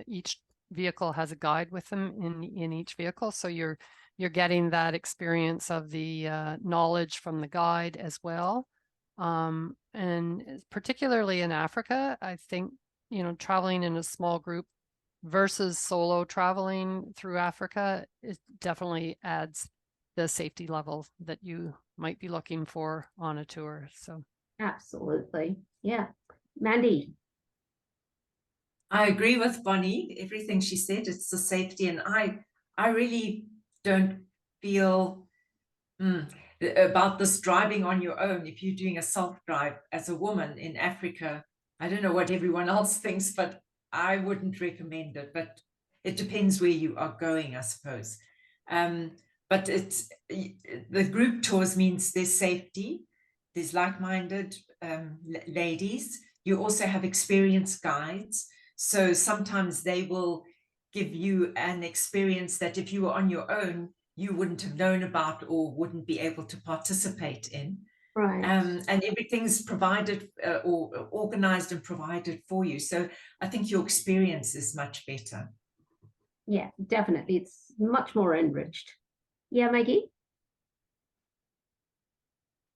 Speaker 5: each vehicle has a guide with them in each vehicle, so you're getting that experience of the knowledge from the guide as well. And particularly in Africa, I think traveling in a small group versus solo traveling through Africa, it definitely adds the safety level that you might be looking for on a tour. So
Speaker 2: Absolutely. Yeah. Mandy.
Speaker 7: I agree with Bonnie, everything she said. It's the safety, and I really don't feel about this driving on your own. If you're doing a self-drive as a woman in Africa, I don't know what everyone else thinks, but I wouldn't recommend it. But it depends where you are going, I suppose. But it's the group tours means there's safety, there's like-minded ladies. You also have experienced guides. So sometimes they will give you an experience that if you were on your own, you wouldn't have known about or wouldn't be able to participate in.
Speaker 2: Right.
Speaker 7: And everything's provided or organized and provided for you. So I think your experience is much better.
Speaker 2: Yeah, definitely. It's much more enriched. Yeah, Maggie?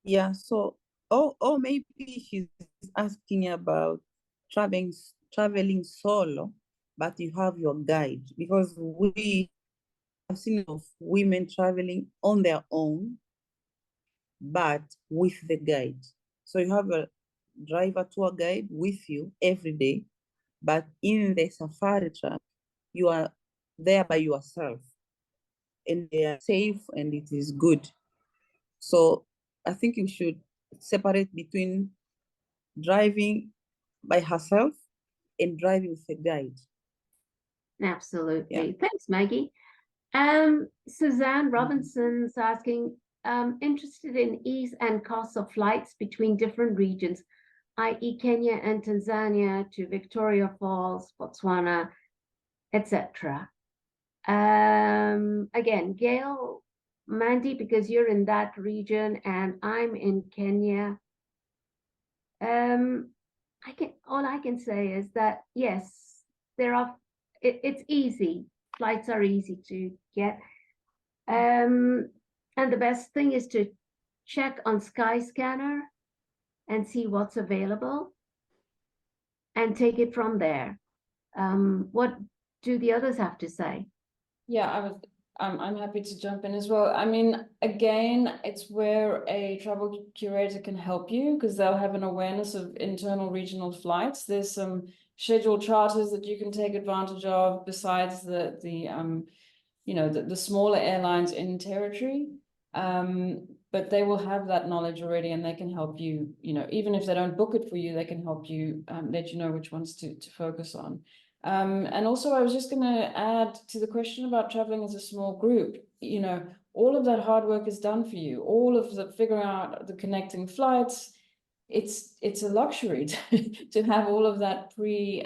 Speaker 3: Yeah, so or maybe she's asking about traveling solo, but you have your guide, because we have seen of women traveling on their own, but with the guide. So you have a driver tour guide with you every day, but in the safari track, you are there by yourself, and they are safe and it is good. So I think you should separate between driving by herself and driving with a guide.
Speaker 2: Absolutely.
Speaker 3: Yeah.
Speaker 2: Thanks, Maggie. Suzanne Robinson's asking, interested in ease and costs of flights between different regions, i.e. Kenya and Tanzania to Victoria Falls, Botswana, etc. Again, Gayle, Mandy, because you're in that region and I'm in Kenya. All I can say is that yes, it's easy. Flights are easy to get. And the best thing is to check on Skyscanner and see what's available and take it from there. What do the others have to say?
Speaker 6: Yeah, I'm happy to jump in as well. I mean, again, it's where a travel curator can help you because they'll have an awareness of internal regional flights. There's some scheduled charters that you can take advantage of besides the smaller airlines in territory. But they will have that knowledge already and they can help you, even if they don't book it for you, they can help you let you know which ones to focus on. And also I was just going to add to the question about traveling as a small group, all of that hard work is done for you. All of the figuring out the connecting flights, it's a luxury to have all of that pre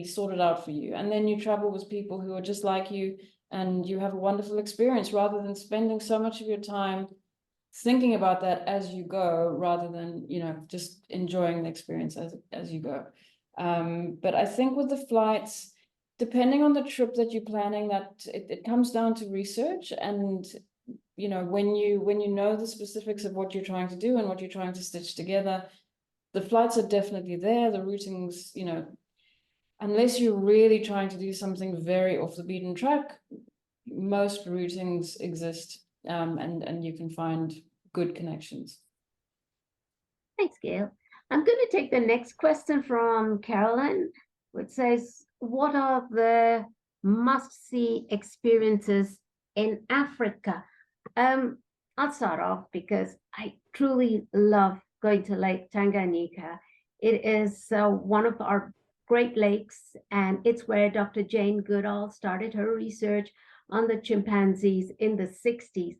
Speaker 6: sorted out for you. And then you travel with people who are just like you and you have a wonderful experience rather than spending so much of your time thinking about that as you go rather than, just enjoying the experience as you go. But I think with the flights, depending on the trip that you're planning, that it comes down to research and, when you know the specifics of what you're trying to do and what you're trying to stitch together, the flights are definitely there. The routings, unless you're really trying to do something very off the beaten track, most routings exist and you can find good connections.
Speaker 2: Thanks, Gayle. I'm going to take the next question from Caroline, which says, what are the must-see experiences in Africa? I'll start off because I truly love going to Lake Tanganyika. It is one of our Great Lakes, and it's where Dr. Jane Goodall started her research on the chimpanzees in the 60s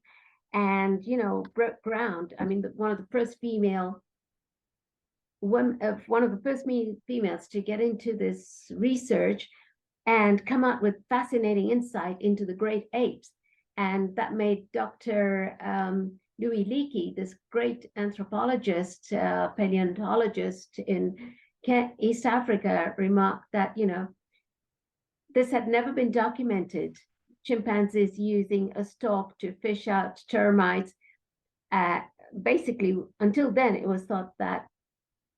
Speaker 2: and, broke ground. I mean, one of the first females to get into this research and come out with fascinating insight into the great apes. And that made Dr. Louis Leakey, this great anthropologist, paleontologist in East Africa, remark that, this had never been documented. Chimpanzees using a stalk to fish out termites. Basically, until then, it was thought that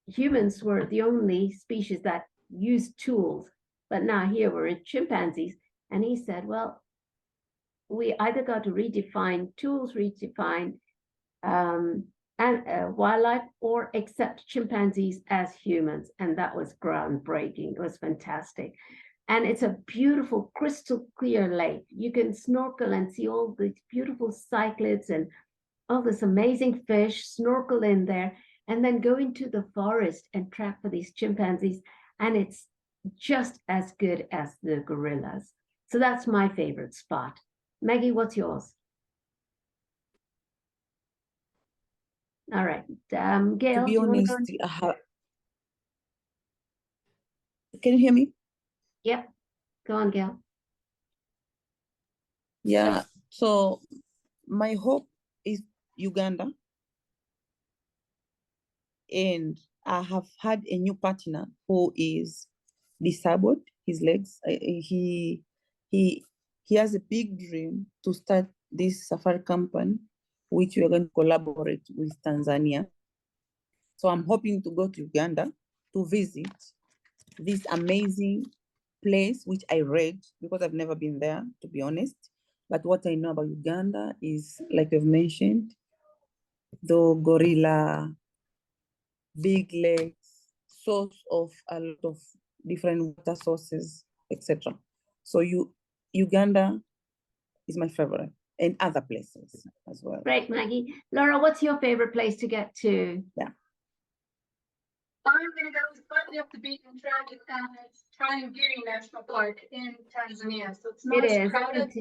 Speaker 2: humans were the only species that used tools. But now here we're in chimpanzees. And he said, well, we either got to redefine tools, redefine wildlife, or accept chimpanzees as humans. And that was groundbreaking. It was fantastic. And it's a beautiful, crystal clear lake. You can snorkel and see all these beautiful cichlids and all this amazing fish, snorkel in there, and then go into the forest and track for these chimpanzees. And it's just as good as the gorillas. So that's my favorite spot. Maggie, what's yours? All right, Gayle,
Speaker 3: To be
Speaker 2: do you want to
Speaker 3: honest,
Speaker 2: go?
Speaker 3: can you hear me?
Speaker 2: Yep, go on, Gayle.
Speaker 3: Yeah, so my hope is Uganda. And I have had a new partner who is disabled, his legs. He has a big dream to start this safari company, which we are going to collaborate with Tanzania. So I'm hoping to go to Uganda to visit this amazing place, which I read because I've never been there, to be honest. But what I know about Uganda is, like you've mentioned, the gorilla, big lakes, source of a lot of different water sources, etc. So Uganda is my favorite, and other places as well.
Speaker 2: Great, Maggie. Laura, what's your favorite place to get to?
Speaker 3: Yeah.
Speaker 4: I'm going to go slightly off the beaten track, and it's Tarangire National Park in Tanzania. So it's not as crowded as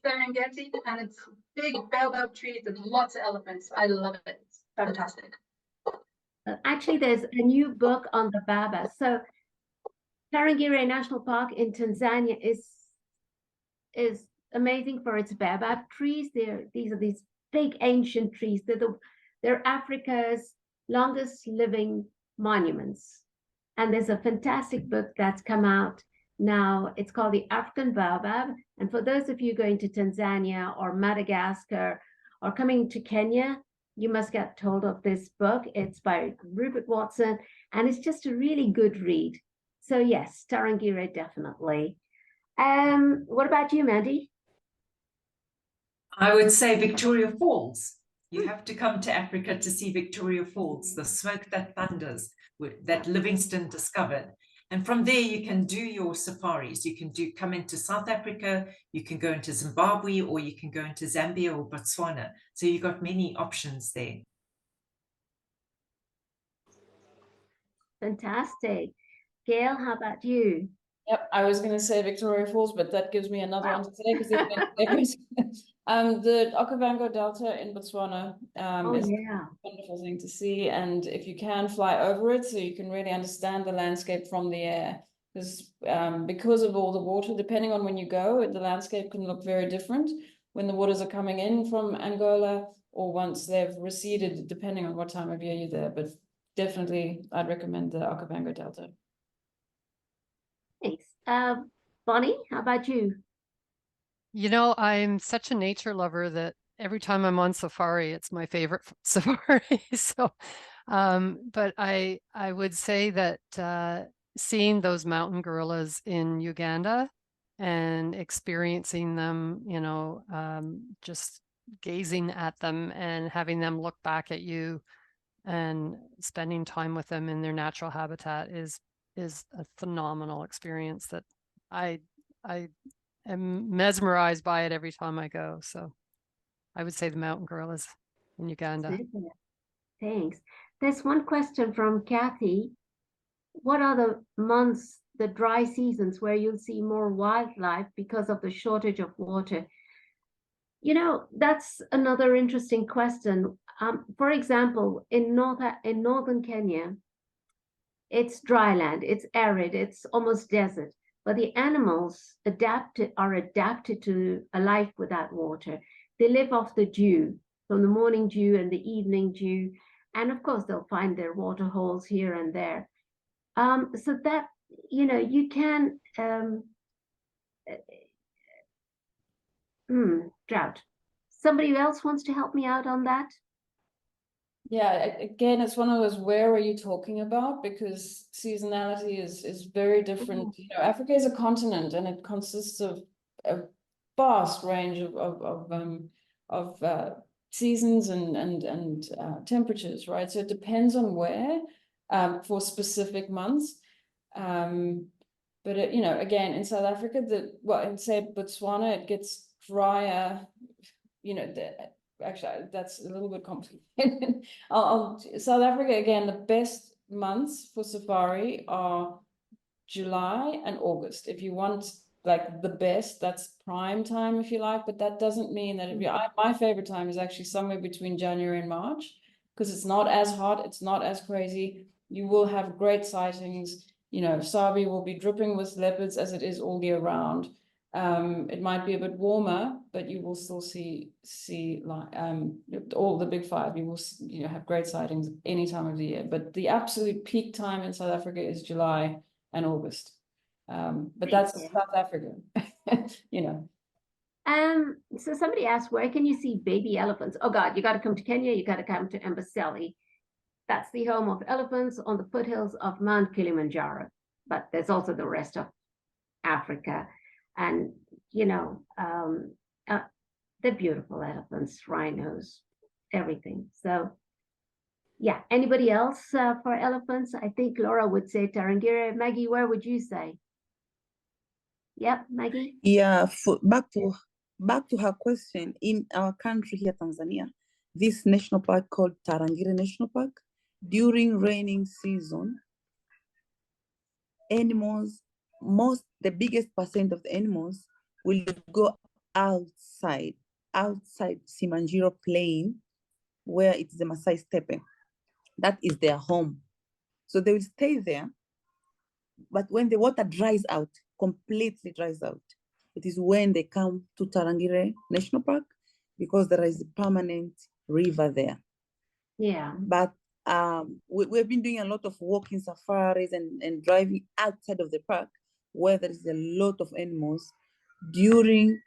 Speaker 4: Serengeti, and it's big baobab trees and lots of elephants. I love it. It's fantastic.
Speaker 2: Actually, there's a new book on the baba. So Tarangire National Park in Tanzania is amazing for its baobab trees. These are these big ancient trees. They're Africa's longest living monuments. And there's a fantastic book that's come out now. It's called The African Baobab. And for those of you going to Tanzania or Madagascar or coming to Kenya, you must get hold of this book. It's by Rupert Watson, and it's just a really good read. So yes, Tarangire, definitely. What about you, Mandy?
Speaker 7: I would say Victoria Falls. You have to come to Africa to see Victoria Falls, the smoke that thunders that Livingstone discovered. And from there, you can do your safaris. You can come into South Africa, you can go into Zimbabwe, or you can go into Zambia or Botswana. So you've got many options there.
Speaker 2: Fantastic. Gayle, how about you?
Speaker 6: Yep, I was going to say Victoria Falls, but that gives me another one to say because the Okavango Delta in Botswana is a wonderful thing to see, and if you can fly over it, so you can really understand the landscape from the air. Because of all the water, depending on when you go, the landscape can look very different when the waters are coming in from Angola or once they've receded, depending on what time of year you're there. But definitely, I'd recommend the Okavango Delta.
Speaker 2: Thanks. Bonnie, how about you?
Speaker 5: You know, I'm such a nature lover that every time I'm on safari, it's my favorite safari. So, but I would say that seeing those mountain gorillas in Uganda and experiencing them, you know, just gazing at them and having them look back at you and spending time with them in their natural habitat is a phenomenal experience that I am mesmerized by it every time I go. So I would say the mountain gorillas in Uganda.
Speaker 2: Thanks. There's one question from Kathy. What are the months, the dry seasons, where you'll see more wildlife because of the shortage of water? You know, that's another interesting question. For example, in northern Kenya, it's dry land, it's arid, it's almost desert. But the animals are adapted to a life without water. They live off the dew, from the morning dew and the evening dew. And of course, they'll find their water holes here and there. So that, you know, you can, drought. Somebody else wants to help me out on that?
Speaker 6: Yeah, again, it's one of those, where are you talking about? Because seasonality is very different. You know, Africa is a continent and it consists of vast range of seasons and temperatures, right? So it depends on where for specific months. But it, you know, again, in South Africa, in say Botswana, it gets drier. You know, actually, that's a little bit complicated. South Africa, again, the best months for safari are July and August. If you want like the best, that's prime time, if you like, but that doesn't mean that my favorite time is actually somewhere between January and March, because it's not as hot, it's not as crazy. You will have great sightings. You know, Sabi will be dripping with leopards as it is all year round. It might be a bit warmer, but you will still see like all the big five. You will have great sightings any time of the year. But the absolute peak time in South Africa is July and August. But that's South Africa, you know.
Speaker 2: So somebody asked, where can you see baby elephants? Oh God, you got to come to Kenya. You got to come to Amboseli. That's the home of elephants on the foothills of Mount Kilimanjaro. But there's also the rest of Africa. And, you know, they're beautiful elephants, rhinos, everything. So, yeah. Anybody else for elephants? I think Laura would say Tarangire. Maggie, where would you say? Yep, Maggie?
Speaker 3: Yeah, back to her question, in our country here, Tanzania, this national park called Tarangire National Park, during raining season, animals, the biggest percent of the animals will go outside Simanjiro Plain, where it's the Masai Steppe. That is their home. So they will stay there. But when the water dries out, completely dries out, it is when they come to Tarangire National Park, because there is a permanent river there.
Speaker 2: Yeah.
Speaker 3: But we've been doing a lot of walking safaris and driving outside of the park, where there is a lot of animals during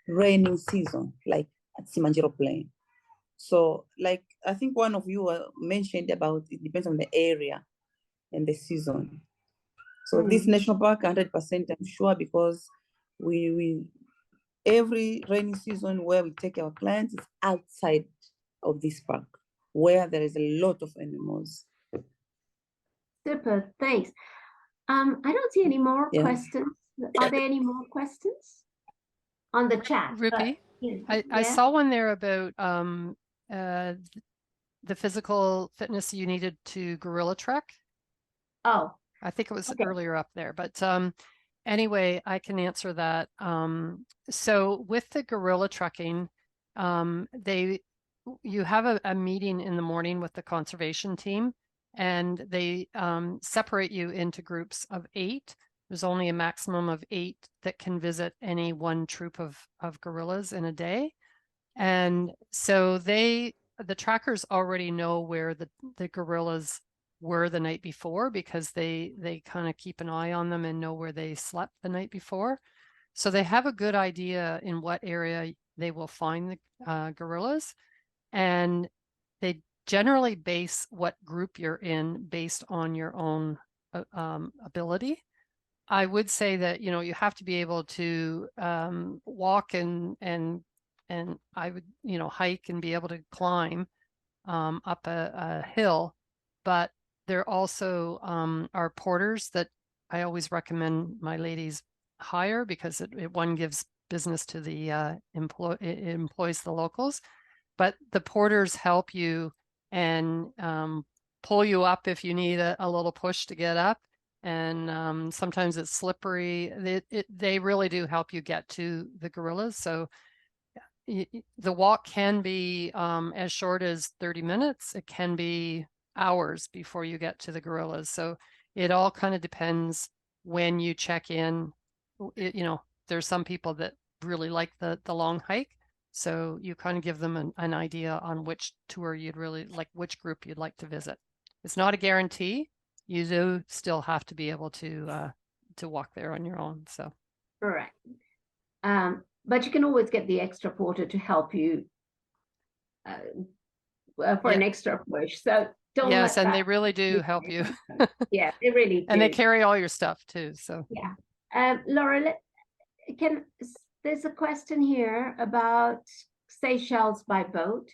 Speaker 3: raining season, like at Simanjiro Plain. So, like, I think one of you mentioned about it depends on the area and the season. So this national park, 100%, I'm sure, because we every rainy season where we take our clients is outside of this park, where there is a lot of animals.
Speaker 2: Super, thanks. I don't see any more questions. Are there any more questions on the chat?
Speaker 5: Rupi, I saw one there about the physical fitness you needed to gorilla trek.
Speaker 2: Oh,
Speaker 5: I think it was earlier up there, but anyway, I can answer that. So with the gorilla trekking, you have a meeting in the morning with the conservation team, and they separate you into groups of 8. There's only a maximum of 8 that can visit any one troop of gorillas in a day. And so the trackers already know where the gorillas were the night before, because they kind of keep an eye on them and know where they slept the night before. So they have a good idea in what area they will find the gorillas. And they generally base what group you're in based on your own ability. I would say that, you know, you have to be able to walk and I would, you know, hike and be able to climb up a hill. But there also are porters that I always recommend my ladies hire, because one gives business to the it employs the locals. But the porters help you and pull you up if you need a little push to get up. And sometimes it's slippery. They really do help you get to the gorillas. So the walk can be as short as 30 minutes. It can be hours before you get to the gorillas. So it all kind of depends when you check in. You know, there's some people that really like the long hike. So you kind of give them an idea on which tour you'd really like, which group you'd like to visit. It's not a guarantee. You do still have to be able to walk there on your own. So,
Speaker 2: correct. But you can always get the extra porter to help you for an extra push. So don't.
Speaker 5: Yes, and they really do help you.
Speaker 2: Yeah, they really do.
Speaker 5: And they carry all your stuff too. So
Speaker 2: yeah. Laura, there's a question here about Seychelles by boat.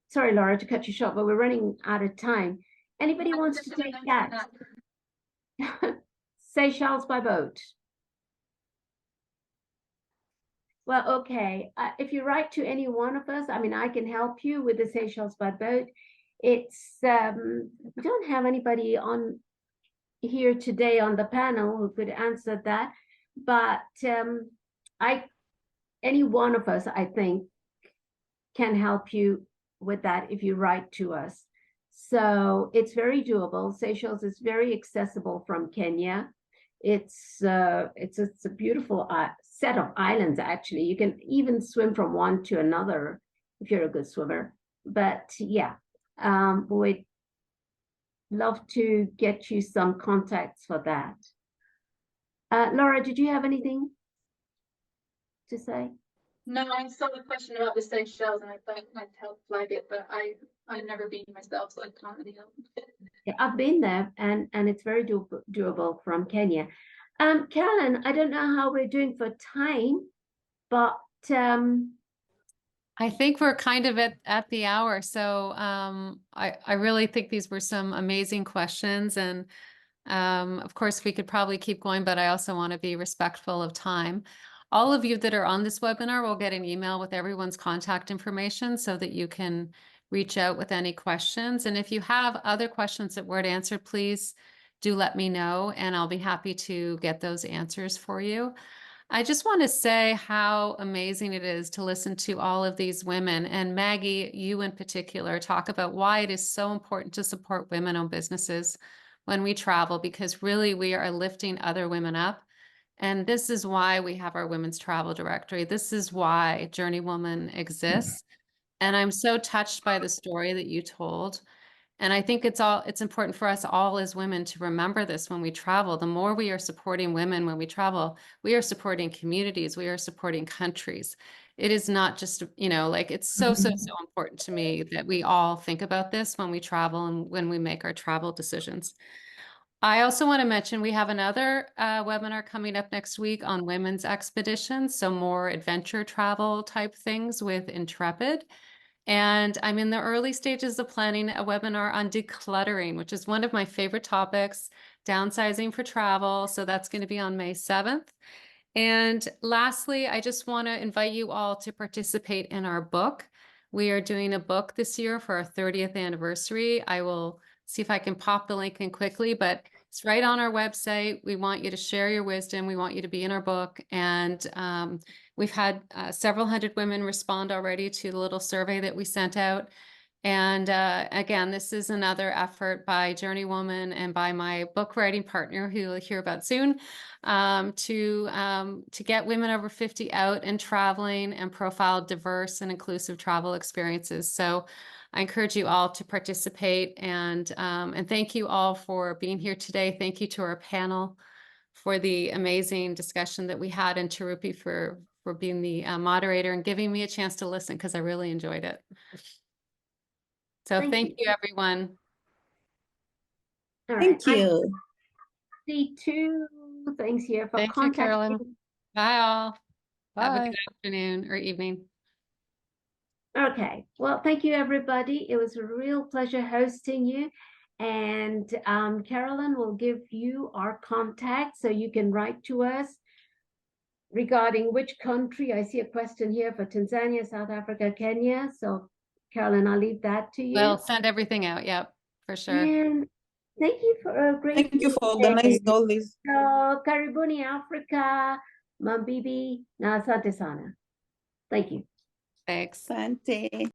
Speaker 2: Sorry, Laura, to cut you short, but we're running out of time. Anybody wants to take that? Seychelles by boat. Well, okay. If you write to any one of us, I mean, I can help you with the Seychelles by boat. It's we don't have anybody on here today on the panel who could answer that, but any one of us, I think, can help you with that if you write to us. So it's very doable. Seychelles is very accessible from Kenya. It's a beautiful set of islands, actually. You can even swim from one to another if you're a good swimmer. But yeah, we'd love to get you some contacts for that. Laura, did you have anything to say?
Speaker 4: No, I saw the question about the Seychelles and I thought I'd help flag it, but I've never been myself, so I can't really help.
Speaker 2: Yeah, I've been there and it's very doable from Kenya. Carolyn, I don't know how we're doing for time, but
Speaker 1: I think we're kind of at the hour. So I really think these were some amazing questions. And of course, we could probably keep going, but I also want to be respectful of time. All of you that are on this webinar will get an email with everyone's contact information so that you can reach out with any questions. And if you have other questions that weren't answered, please do let me know and I'll be happy to get those answers for you. I just want to say how amazing it is to listen to all of these women, and Maggie, you in particular, talk about why it is so important to support women-owned businesses when we travel, because really we are lifting other women up. And this is why we have our women's travel directory. This is why JourneyWoman exists. And I'm so touched by the story that you told. And I think it's important for us all as women to remember this when we travel. The more we are supporting women when we travel, we are supporting communities, we are supporting countries. It is not just, like it's so important to me that we all think about this when we travel and when we make our travel decisions. I also want to mention we have another webinar coming up next week on women's expeditions, so more adventure travel type things with Intrepid. And I'm in the early stages of planning a webinar on decluttering, which is one of my favorite topics, downsizing for travel. So that's going to be on May 7th. And lastly, I just want to invite you all to participate in our book. We are doing a book this year for our 30th anniversary. I will see if I can pop the link in quickly, but it's right on our website. We want you to share your wisdom. We want you to be in our book. And we've had several hundred women respond already to the little survey that we sent out. And again, this is another effort by JourneyWoman and by my book writing partner, who you'll hear about soon, to get women over 50 out and traveling and profile diverse and inclusive travel experiences. So I encourage you all to participate, and thank you all for being here today. Thank you to our panel for the amazing discussion that we had, and to Rupi for being the moderator and giving me a chance to listen, because I really enjoyed it. So thank you, everyone.
Speaker 2: All right.
Speaker 3: Thank you.
Speaker 2: I see two things here for
Speaker 5: Thank you, Carolyn.
Speaker 1: Bye all. Have a
Speaker 5: Bye.
Speaker 1: good afternoon or evening.
Speaker 2: Okay, well, thank you, everybody. It was a real pleasure hosting you. And Carolyn will give you our contact so you can write to us regarding which country. I see a question here for Tanzania, South Africa, Kenya. So Carolyn, I'll leave that to you.
Speaker 1: We'll send everything out. Yep, for sure.
Speaker 2: And thank you for a great
Speaker 3: Thank you for
Speaker 2: day.
Speaker 3: organizing all this.
Speaker 2: So, Karibuni Africa, Mambibi, na asante sana. Thank you.
Speaker 1: Thanks.
Speaker 3: Asante.